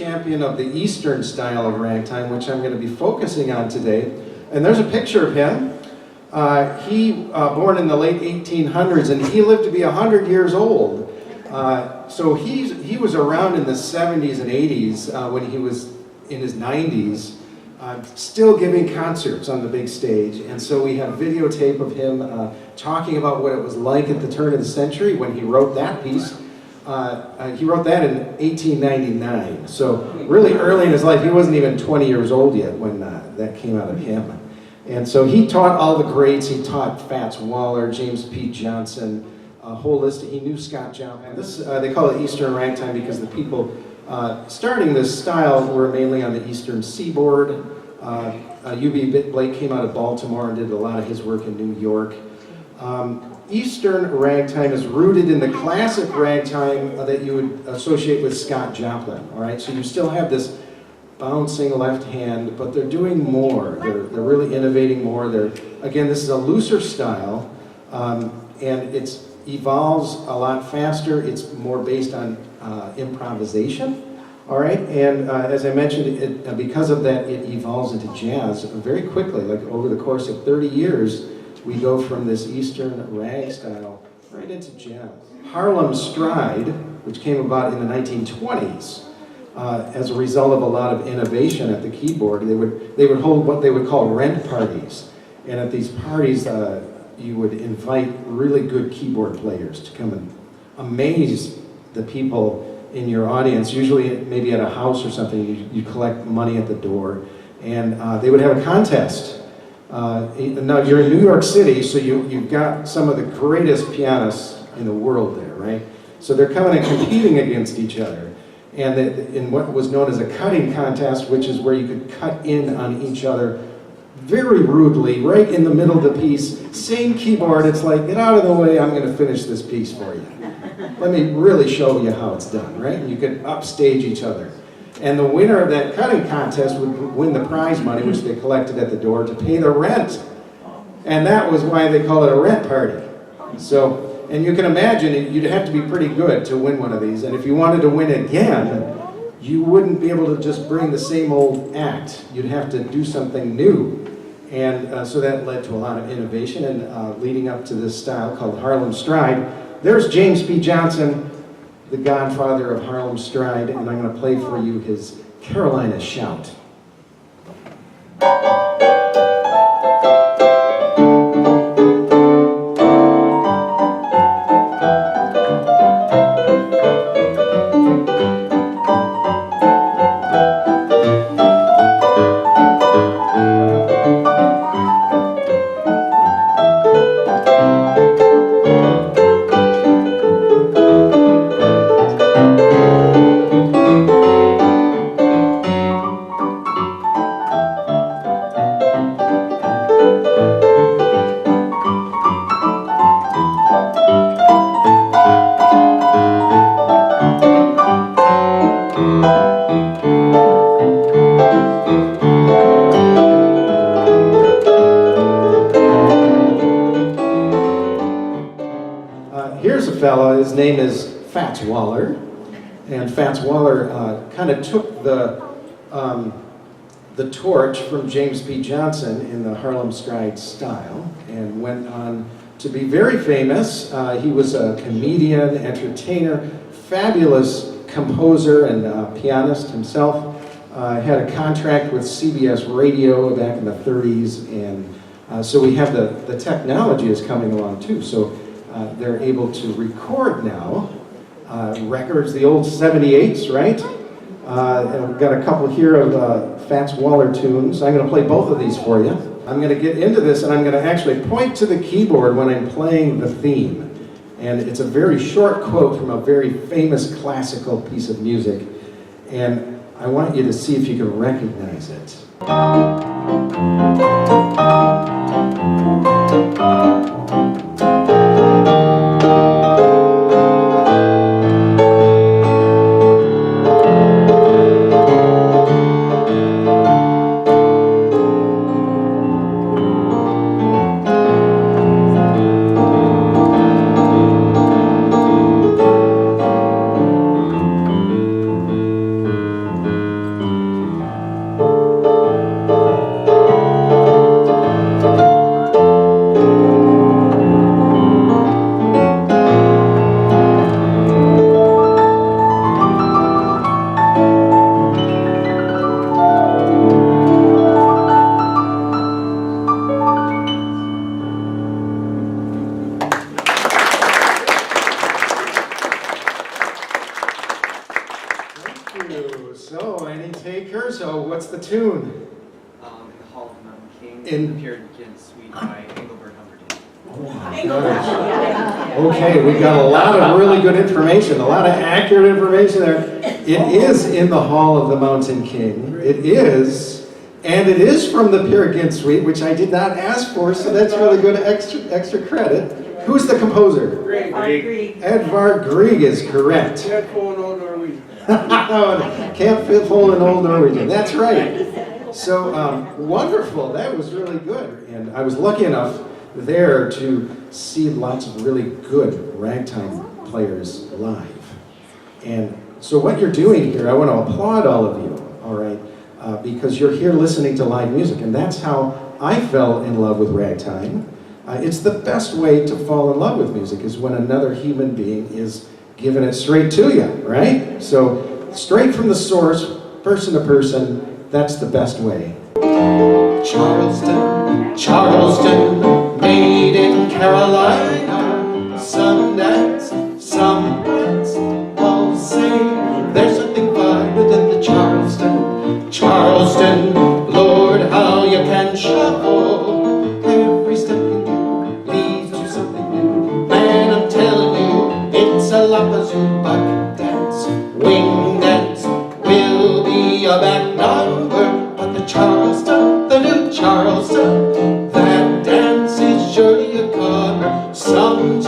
champion of the Eastern style of ragtime, which I'm going to be focusing on today. And there's a picture of him. Born in the late 1800s, and he lived to be 100 years old. So he was around in the 70s and 80s when he was in his 90s, still giving concerts on the big stage. And so we have videotape of him talking about what it was like at the turn of the century when he wrote that piece. He wrote that in 1899. So really early in his life, he wasn't even 20 years old yet when that came out of him. And so he taught all the greats. He taught Fats Waller, James P. Johnson, a whole list. He knew Scott Joplin. This, they call it Eastern Ragtime because the people starting this style were mainly on the Eastern Seaboard. U.B. Blake came out of Baltimore and did a lot of his work in New York. Eastern Ragtime is rooted in the classic ragtime that you would associate with Scott Joplin. All right, so you still have this bouncing left hand, but they're doing more. They're really innovating more. Again, this is a looser style, and it evolves a lot faster. It's more based on improvisation. All right, and as I mentioned, because of that, it evolves into jazz very quickly. Like over the course of 30 years, we go from this Eastern rag style right into jazz. Harlem Stride, which came about in the 1920s, as a result of a lot of innovation at the keyboard, they would hold what they would call rent parties, and at these parties, you would invite really good keyboard players to come and amaze the people in your audience. Usually, maybe at a house or something, you collect money at the door, and they would have a contest. Now you're in New York City, so you've got some of the greatest pianists in the world there, right? So they're coming and competing against each other. And in what was known as a cutting contest, which is where you could cut in on each other very rudely, right in the middle of the piece, same keyboard, it's like, get out of the way, I'm going to finish this piece for you. Let me really show you how it's done, right? And you could upstage each other. And the winner of that cutting contest would win the prize money, which they collected at the door to pay the rent. And that was why they call it a rent party. So, and you can imagine you'd have to be pretty good to win one of these. And if you wanted to win again, you wouldn't be able to just bring the same old act. You'd have to do something new. And so that led to a lot of innovation and leading up to this style called Harlem Stride. There's James P. Johnson, the godfather of Harlem Stride, and I'm going to play for you his Carolina Shout. Here's a fella, his name is Fats Waller, and Fats Waller kind of took the torch from James P. Johnson in the Harlem Stride style and went on to be very famous. He was a comedian, entertainer, fabulous composer and pianist himself. Had a contract with CBS Radio back in the 30s, and so we have the technology is coming along too. So they're able to record now records, the old 78s, right? And we've got a couple here of Fats Waller tunes. I'm going to play both of these for you. I'm going to get into this, and I'm going to actually point to the keyboard when I'm playing the theme. And it's a very short quote from a very famous classical piece of music. And I want you to see if you can recognize it. tune? In the Hall of the Mountain King, In- the Bergin Suite by Engelbert Humperdinck. Okay, we got a lot of really good information, a lot of accurate information there. It is in the Hall of the Mountain King. It is, and it is from the Bergin Suite, which I did not ask for, so that's really good extra credit. Who's the composer? Edvard Grieg is correct. Can't fool an old Norwegian. Can't fit full in old Norwegian. That's right. So wonderful. That was really good. And I was lucky enough there to see lots of really good ragtime players live. And so what you're doing here, I want to applaud all of you, all right, because you're here listening to live music. And that's how I fell in love with ragtime. It's the best way to fall in love with music is when another human being is giving it straight to you, right? So straight from the source, person to person, that's the best way. Charleston, Charleston, made in Carolina, some dance, some dance, all say there's something finer than the Charleston, Charleston, Lord, how you can shuffle, every step you do leads to something new, man, I'm telling you, it's a lapazoo buck dance, wing dance, will be a back number, but the Charleston, the new Charleston, that dance is surely a corner. Sometimes